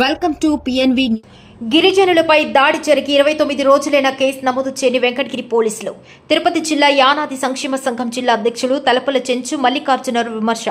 Welcome to PNV. గిరిజనులపై దాడి జరిగి 29 రోజులైన case నమోదు చేయని వెంకటగిరి పోలీసులు. తిరుపతి జిల్లా యానాది సంక్షేమ సంఘం జిల్లా అధ్యక్షులు తలపల చెంచు మల్లికార్జునరావు విమర్శ.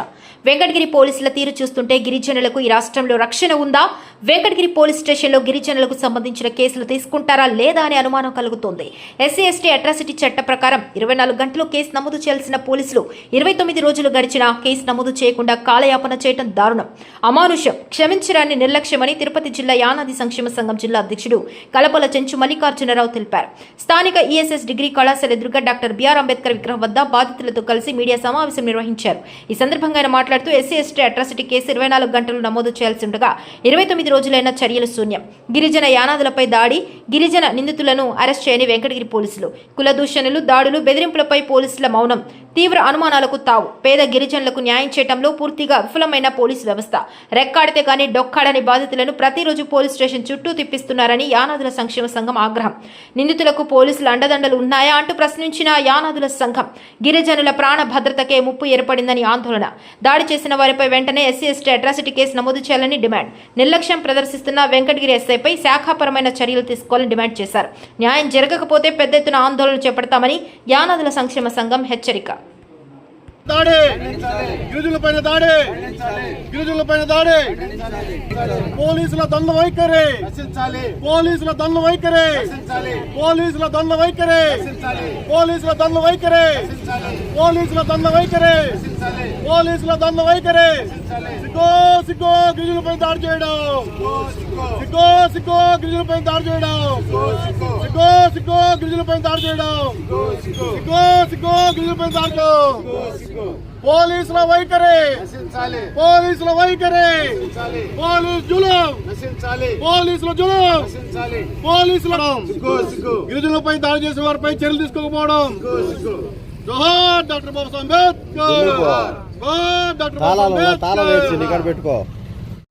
వెంకటగిరి పోలీసుల తీరు చూస్తుంటే గిరిజనులకు ఈ రాష్ట్రంలో రక్షణ ఉందా? వెంకటగిరి పోలీస్ స్టేషన్లో గిరిజనులకు సంబంధించిన కేసులు తీసుకుంటారా లేదా అనే అనుమానం కలుగుతోంది. ఎస్సీ/ఎస్టీ అట్రాసిటీ చట్ట ప్రకారం 24 గంటలు కేసు నమోదు చేయాల్సిన పోలీసులు 29 రోజులు గడిచినా కేసు నమోదు చేయకుండా కాలయాపన చేయడం దారుణం, అమానుషం, క్షమించరాని నిర్లక్ష్యమని తిరుపతి జిల్లా యానాది సంక్షేమ సంఘం జిల్లా అధ్యక్షుడు కలపల చెంచు మల్లికార్జునరావు తెలిపారు. స్థానిక ఈఎస్ఎస్ డిగ్రీ కళాశాల ఎదురుగా డాక్టర్ బిఆర్ అంబేద్కర్ విగ్రహం వద్ద బాధితులతో కలిసి మీడియా సమావేశం నిర్వహించారు. ఈ సందర్భంగా ఆయన మాట్లాడుతూ ఎస్సీ/ఎస్టీ అట్రాసిటీ కేసు 24 గంటలు నమోదు చేయాల్సి ఉండగా 29 రోజులైన చర్యలు శూన్యం. గిరిజన యానాదులపై దాడి, గిరిజన నిందితులను అరెస్ట్ చేయని వెంకటగిరి పోలీసులు. కుల దూషణలు, దాడులు, బెదిరింపులపై పోలీసుల మౌనం తీవ్ర అనుమానాలకు తావు. పేద గిరిజనులకు న్యాయం చేయడంలో పూర్తిగా విఫలమైన పోలీసు వ్యవస్థ. రెక్కాడితే కానీ డొక్కాడని బాధితులను ప్రతిరోజు పోలీస్ స్టేషన్ చుట్టూ తిప్పిస్తున్నారని యానాదుల సంక్షేమ సంఘం ఆగ్రహం. నిందితులకు పోలీసుల అండదండలు ఉన్నాయా అంటూ ప్రశ్నించిన యానాదుల సంఘం. గిరిజనుల ప్రాణ భద్రతకే ముప్పు ఏర్పడిందని ఆందోళన. దాడి చేసిన వారిపై వెంటనే ఎస్సీ/ఎస్టీ అట్రాసిటీ కేసు నమోదు చేయాలని డిమాండ్. నిర్లక్ష్యం ప్రదర్శిస్తున్న వెంకటగిరి ఎస్ఐపై శాఖాపరమైన చర్యలు తీసుకోవాలని డిమాండ్ చేశారు. న్యాయం జరగకపోతే పెద్ద ఎత్తున ఆందోళన చేపడతామని యానాదుల సంక్షేమ సంఘం హెచ్చరిక. దాడి గిరిజనులపైన దాడి, గిరిజనులపైన దాడి, పోలీసుల దండ వైఖరి, పోలీసుల దండ వైఖరి, పోలీసుల దండ వైఖరి, పోలీసుల దండ వైఖరి, పోలీసుల దండ వైఖరి, పోలీసుల దండ వైఖరి. సిగ్గో సిగ్గో గిరిజనులపై దాడి చేయడం, సిగ్గో సిగ్గో గిరిజనులపై దాడి చేయడం, సిగ్గో సిగ్గో గిరిజనులపై దాడి చేయడం, సిగ్గో సిగ్గో గిరిజనులపై దాడి చేయడం. పోలీసుల వైఖరి, పోలీసుల వైఖరి, పోలీసు జులుం, పోలీసుల జులుం, పోలీసుల గిరిజనులపై దాడి చేసే వారిపై చర్యలు తీసుకోకపోవడం. జోహార్ డాక్టర్ బాబాసాహెబ్ అంబేద్కర్, డాక్టర్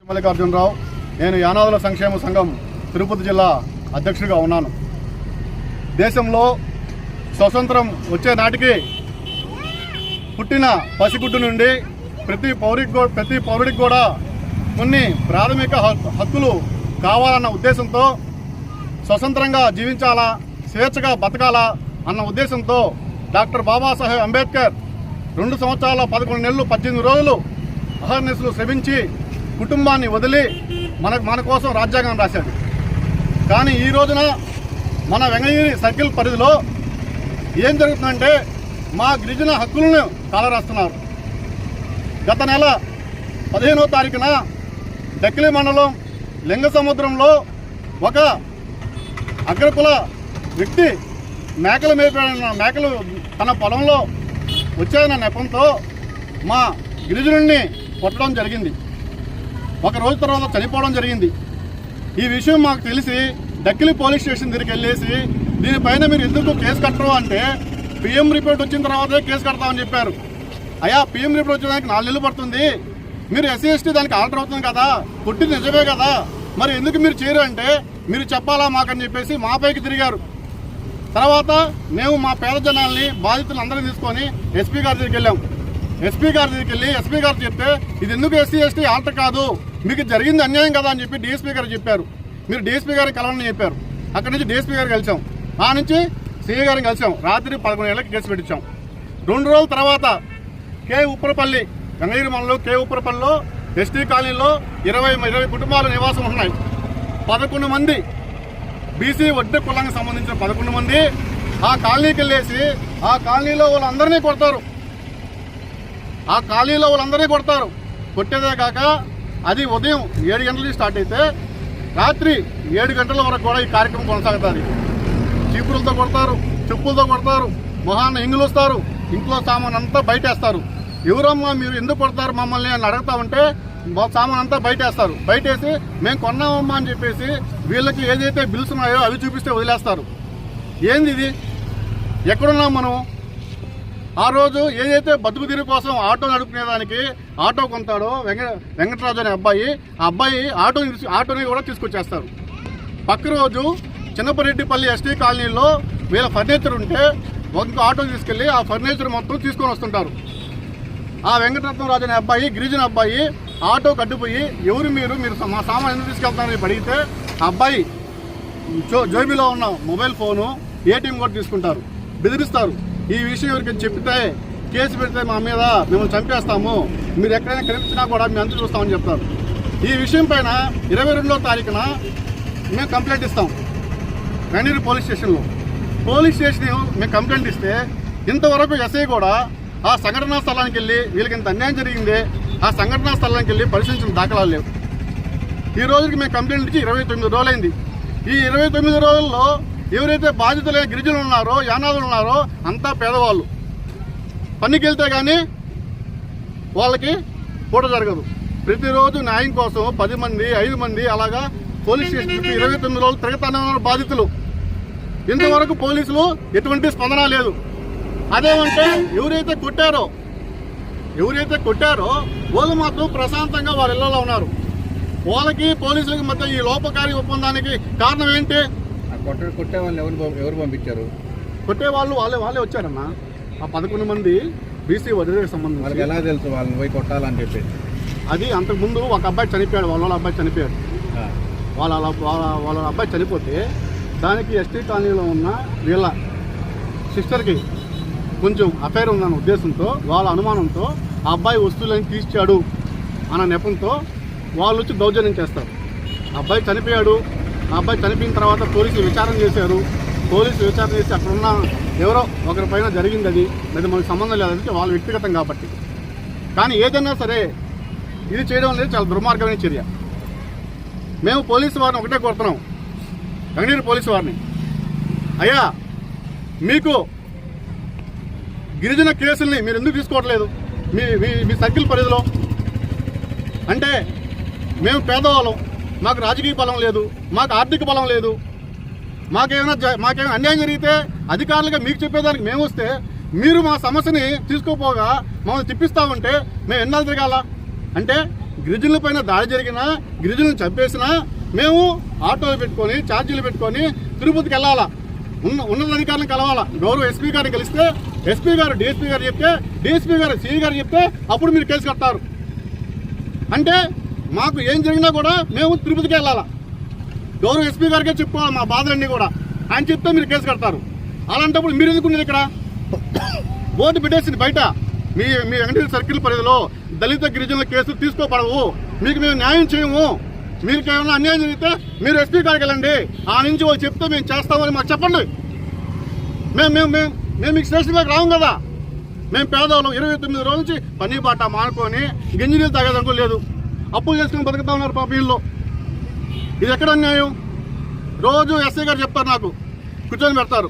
మల్లికార్జునరావు. నేను యానాదుల సంక్షేమ సంఘం తిరుపతి జిల్లా అధ్యక్షుడిగా ఉన్నాను. దేశంలో స్వతంత్రం వచ్చే నాటికి పుట్టిన పసిగుడ్డు నుండి ప్రతి పౌరుడికి కూడా కొన్ని ప్రాథమిక హక్కులు కావాలన్న ఉద్దేశంతో, స్వతంత్రంగా జీవించాలా, స్వేచ్ఛగా బతకాలా అన్న ఉద్దేశంతో డాక్టర్ బాబాసాహెబ్ అంబేద్కర్ 2 సంవత్సరాల 11 నెలలు 18 రోజులు అహర్నిశలు శ్రమించి కుటుంబాన్ని వదిలి మన కోసం రాజ్యాంగం రాశాడు. కానీ ఈ రోజున మన వెంకటగిరి సర్కిల్ పరిధిలో ఏం జరుగుతుందంటే మా గిరిజన హక్కులను కాలరాస్తున్నారు. గత నెల 15వ తారీఖున డక్కిలి మండలం లింగసముద్రంలో ఒక అగ్రకుల వ్యక్తి మేకలు తన పొలంలో వచ్చాయన్న నెపంతో మా గిరిజనుల్ని కొట్టడం జరిగింది. ఒక రోజు తర్వాత చనిపోవడం జరిగింది. ఈ విషయం మాకు తెలిసి డక్కిలి పోలీస్ స్టేషన్ దగ్గరికి వెళ్ళేసి దీనిపైన మీరు ఎందుకు కేసు కట్టరు అంటే పిఎం రిపోర్ట్ వచ్చిన తర్వాతే కేసు కడతామని చెప్పారు. అయ్యా, పిఎం రిపోర్ట్ వచ్చేదానికి 4 నెలలు పడుతుంది, మీరు ఎస్సీ/ఎస్టీ దానికి ఆర్డర్ అవుతుంది కదా, కొట్టింది నిజమే కదా, మరి ఎందుకు మీరు చేయరు అంటే మీరు చెప్పాలా మాకని చెప్పేసి మాపైకి తిరిగారు. తర్వాత మేము మా పేద జనాల్ని బాధితులందరినీ తీసుకొని ఎస్పీ గారి దగ్గరికి వెళ్ళాం. ఎస్పీ గారి దగ్గరికి వెళ్ళి ఎస్పీ గారు చెప్తే ఇది ఎందుకు ఎస్సీ/ఎస్టీ ఆర్డర్ కాదు, మీకు జరిగింది అన్యాయం కదా అని చెప్పి డిఎస్పీ గారు చెప్పారు. మీరు డిఎస్పీ గారికి కలవని చెప్పారు. అక్కడి నుంచి డిఎస్పీ గారికి కలిసాం, ఆ నుంచి సిఐ గారిని కలిసాం. రాత్రి 11 గంటలకు కేసు పెట్టించాం. 2 రోజుల తర్వాత కే ఉప్పరపల్లి, వెంకటగిరి మండలం కే ఉప్పరపల్లిలో ఎస్టీ కాలనీలో 20 కుటుంబాలు నివాసం ఉన్నాయి. 11 మంది బీసీ వడ్డీ కులానికి సంబంధించిన 11 మంది ఆ కాలనీకి వెళ్ళేసి ఆ కాలనీలో వాళ్ళందరినీ కొడతారు. ఆ కాలనీలో వాళ్ళందరినీ కొడతారు. కొట్టేదే కాక అది ఉదయం 7 గంటలకి స్టార్ట్ అయితే రాత్రి 7 గంటల వరకు కూడా ఈ కార్యక్రమం కొనసాగుతుంది. చీపురులతో కొడతారు, చెప్పులతో కొడతారు, మొహాన్ని ఇంగులు వస్తారు, ఇంట్లో సామాన్ అంతా బయటేస్తారు. ఎవరమ్మా మీరు ఎందుకు కొడతారు మమ్మల్ని అని అడుగుతా ఉంటే సామాన్ అంతా బయటేస్తారు. బయటేసి మేము కొన్నామమ్మా అని చెప్పేసి వీళ్ళకి ఏదైతే బిల్స్ ఉన్నాయో అవి చూపిస్తే వదిలేస్తారు. ఏంది ఇది? ఎక్కడున్నాం మనం? ఆ రోజు ఏదైతే బతుకు తీరు కోసం ఆటో నడుపుకునేదానికి ఆటో కొంటాడో వెంకటరాజు అనే అబ్బాయి, ఆ అబ్బాయి ఆటోని కూడా తీసుకొచ్చేస్తారు. పక్క రోజు చిన్నపరెడ్డిపల్లి ఎస్టీ కాలనీలో వీళ్ళ ఫర్నిచర్ ఉంటే ఒక ఆటో తీసుకెళ్లి ఆ ఫర్నిచర్ మొత్తం తీసుకొని వస్తుంటారు. ఆ వెంకటరత్నరాజు అనే అబ్బాయి, గిరిజన అబ్బాయి, ఆటో కట్టుపోయి ఎవరు మీరు మా సామాన్ ఎందుకు తీసుకెళ్తారని అడిగితే ఆ అబ్బాయి జోబీలో ఉన్న మొబైల్ ఫోను ఏటీఎం కూడా తీసుకుంటారు, బెదిరిస్తారు. ఈ విషయం ఎవరికి చెప్తే కేసు పెడితే మా మీద మిమ్మల్ని చంపేస్తాము, మీరు ఎక్కడైనా కనిపించినా కూడా మేము అంత చూస్తామని చెప్తారు. ఈ విషయం పైన 22వ తారీఖున మేము కంప్లైంట్ ఇస్తాం వెంకటగిరి పోలీస్ స్టేషన్లో. పోలీస్ స్టేషన్ మేము కంప్లైంట్ ఇస్తే ఇంతవరకు ఎస్ఐ కూడా ఆ సంఘటనా స్థలానికి వెళ్ళి వీళ్ళకి ఇంత అన్యాయం జరిగింది ఆ సంఘటనా స్థలానికి వెళ్ళి పరిశీలించిన దాఖలాలు లేవు. ఈ రోజుకి మేము కంప్లైంట్ ఇచ్చి 29 రోజులైంది. ఈ 29 రోజుల్లో ఎవరైతే బాధితులైన గిరిజనులు ఉన్నారో, యానాదులు ఉన్నారో అంతా పేదవాళ్ళు. పనికి వెళ్తే కానీ వాళ్ళకి పూట జరగదు. ప్రతిరోజు న్యాయం కోసం 10 మంది 5 మంది అలాగా పోలీస్ స్టేషన్కి 29 రోజులు తిరగతానే ఉన్నారు బాధితులు. ఇంతవరకు పోలీసులు ఎటువంటి స్పందన లేదు. అదేమంటే ఎవరైతే కొట్టారో వాళ్ళు మాత్రం ప్రశాంతంగా వారి ఇళ్లలో ఉన్నారు. వాళ్ళకి పోలీసులకి మధ్య ఈ లోపకారి ఒప్పందానికి కారణం ఏంటి? కొట్టే వాళ్ళు ఎవరు పంపించారు? కొట్టే వాళ్ళే వచ్చారన్న. ఆ 11 మంది బీసీ వదిలేకి సంబంధించి. వాళ్ళకి ఎలా తెలుసు వాళ్ళని పోయి కొట్టాలని చెప్పి? అది అంతకుముందు ఒక అబ్బాయి చనిపోయాడు, వాళ్ళ అబ్బాయి చనిపోయాడు. వాళ్ళ అబ్బాయి చనిపోతే దానికి ఎస్టీ కాలనీలో ఉన్న వీళ్ళ సిస్టర్కి కొంచెం అఫైర్ ఉందన్న ఉద్దేశంతో, వాళ్ళ అనుమానంతో ఆ అబ్బాయి వస్తువులను తీర్చాడు అన్న నెపంతో వాళ్ళు వచ్చి దౌర్జన్యం చేస్తారు. ఆ అబ్బాయి చనిపోయాడు. ఆ అబ్బాయి చనిపోయిన తర్వాత పోలీసులు విచారణ చేశారు. పోలీసులు విచారణ చేసి అక్కడున్న ఎవరో ఒకరిపైన జరిగింది, అది మనకు సంబంధం లేదంటే వాళ్ళ వ్యక్తిగతం కాబట్టి. కానీ ఏదైనా సరే ఇది చేయడం అనేది చాలా దుర్మార్గమైన చర్య. మేము పోలీసు వారిని ఒకటే కోరుతున్నాం, వెంకటగిరి పోలీసు వారిని, అయ్యా మీకు గిరిజన కేసుల్ని మీరు ఎందుకు తీసుకోవట్లేదు మీ సర్కిల్ పరిధిలో? అంటే మేము పేదవాళ్ళం, మాకు రాజకీయ బలం లేదు, మాకు ఆర్థిక బలం లేదు, మాకేమైనా అన్యాయం జరిగితే అధికారులుగా మీకు చెప్పేదానికి మేము వస్తే మీరు మా సమస్యని తీసుకోపోగా మమ్మల్ని తిప్పిస్తామంటే మేము ఎన్నాళ్ళు తిరగాల? అంటే గిరిజనుల పైన దాడి జరిగినా, గిరిజనులను చంపేసినా మేము ఆటోలు పెట్టుకొని ఛార్జీలు పెట్టుకొని తిరుపతికి వెళ్ళాలా, ఉన్నతాధికారులను కలవాలా. గౌరవ ఎస్పీ గారిని కలిస్తే ఎస్పీ గారు డిఎస్పీ గారు చెప్తే, డిఎస్పీ గారు సిఐ గారు చెప్తే అప్పుడు మీరు కేసు కడతారు. అంటే మాకు ఏం జరిగినా కూడా మేము తిరుపతికి వెళ్ళాలా, గౌరవ ఎస్పీ గారికే చెప్పుకోవాలి మా బాధలన్నీ కూడా. ఆయన చెప్తే మీరు కేసు కడతారు. అలాంటప్పుడు మీరు ఎందుకున్నది ఇక్కడ? బోర్డు పెట్టేసింది బయట, మీ వెంకటగిరి సర్కిల్ పరిధిలో దళిత గిరిజనుల కేసులు తీసుకోపడవు, మీకు మేము న్యాయం చేయము, మీకు ఏమైనా అన్యాయం జరిగితే మీరు ఎస్పీ గారికి వెళ్ళండి, ఆ నుంచి వాళ్ళు చెప్తే మేము చేస్తామని మాకు చెప్పండి. మేము మీకు స్టేషన్ దగ్గర రాము కదా. మేము పేదవాళ్ళం, 29 రోజుల నుంచి పని బాట మానుకొని గింజనీళ్ళు తాగేదనుకో లేదు, అప్పులు చేసుకుని బతుకుతా ఉన్నారు పాప వీళ్ళు. ఇది ఎక్కడ అన్యాయం? రోజు ఎస్ఐ గారు చెప్తారు, నాకు కూర్చొని పెడతారు,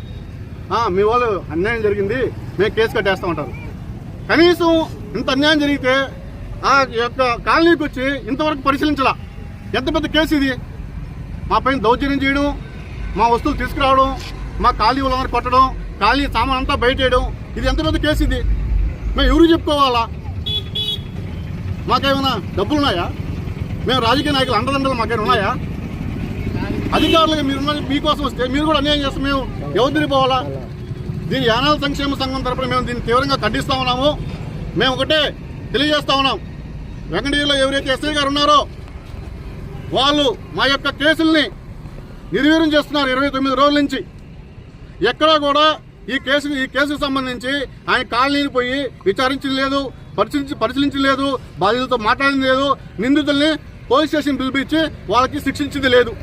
మీ వాళ్ళు అన్యాయం జరిగింది మేము కేసు కట్టేస్తామంటారు. కనీసం ఇంత అన్యాయం జరిగితే ఆ యొక్క కాలనీకి వచ్చి ఇంతవరకు పరిశీలించాల. ఎంత పెద్ద కేసు ఇది? మా పైన దౌర్జన్యం చేయడం, మా వస్తువులు తీసుకురావడం, మా కాలనీ వాళ్ళందరూ కొట్టడం, కాలనీ సామాన్ అంతా బయట వేయడం, ఇది ఎంత పెద్ద కేసు ఇది? మేము ఎవరికి చెప్పుకోవాలా? మాకేమైనా డబ్బులు ఉన్నాయా? మేము రాజకీయ నాయకులు అండదండలు మాకేమైనా ఉన్నాయా? అధికారులుగా మీరున్నది మీకోసం వస్తే మీరు కూడా అన్యాయం చేస్తే మేము ఎవరు తిరిగిపోవాలా? దీని యానాల సంక్షేమ సంఘం తరపున మేము దీన్ని తీవ్రంగా ఖండిస్తా ఉన్నాము. మేము ఒకటే తెలియజేస్తా ఉన్నాం, వెంకటగిరిలో ఎవరైతే ఎస్ఐ గారు ఉన్నారో వాళ్ళు మా యొక్క కేసుల్ని నిర్వీర్యం చేస్తున్నారు 29 రోజుల నుంచి. ఎక్కడా కూడా ఈ కేసుకు సంబంధించి ఆయన కాలనీని పోయి విచారించింది లేదు, పరిశీలించలేదు, బాధితులతో మాట్లాడింది లేదు, నిందితుల్ని పోలీస్ స్టేషన్ పిలిపించి వాళ్ళకి శిక్షించింది లేదు.